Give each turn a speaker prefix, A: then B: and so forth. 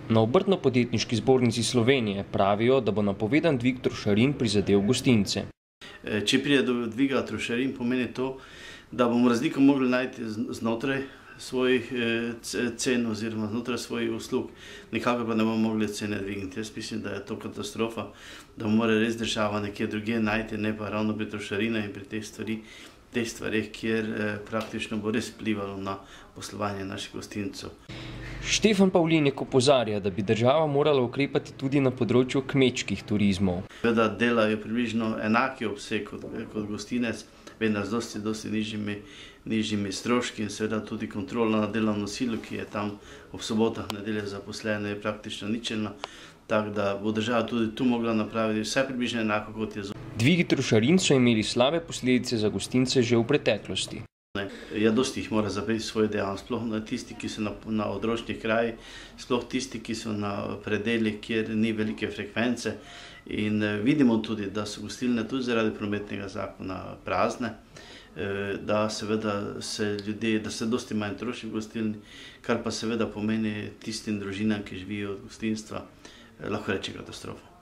A: Na Obrtno-podjetniški zbornici Slovenije pravijo, da bo napovedan dvig trošarin prizadel gostince.
B: Če pride do dviga trošarin, pomeni to, da bomo razliko mogli najti znotraj svojih cen oziroma znotraj svojih uslug, nikakor pa ne bomo mogli cene dvigniti. Jaz mislim, da je to katastrofa, da mora res država nekje drugje najti, ne pa ravno pri trošarinah in pri teh stvarih, kjer praktično bo res vplivalo na poslovanje naših gostincev.
A: Štefan Pavlinek opozarja, da bi država morala ukrepati tudi na področju kmečkih turizmov.
B: Seveda delajo približno enaki obseg kot gostinec, vendar z dosti nižjimi stroški in seveda tudi kontrola na delovno silo, ki je tam ob sobotah, nedeljah zaposlena, je praktično ničelna. Tako da bo država tudi tu mogla napraviti vse približno enako, kot je zunaj.
A: Dvigi trošarin so imeli slabe posledice za gostince že v preteklosti.
B: Ja, dosti jih mora zapreti svoj dejavnost, sploh tisti, ki so na odročnih krajih, sploh tisti, ki so na predelih, kjer ni velike frekvence. In vidimo tudi, da so gostilne tudi zaradi prometnega zakona prazne, da seveda se dosti manj troši v gostilni, kar pa seveda pomeni tistim družinam, ki živijo od gostinstva, lahko reče katastrofa.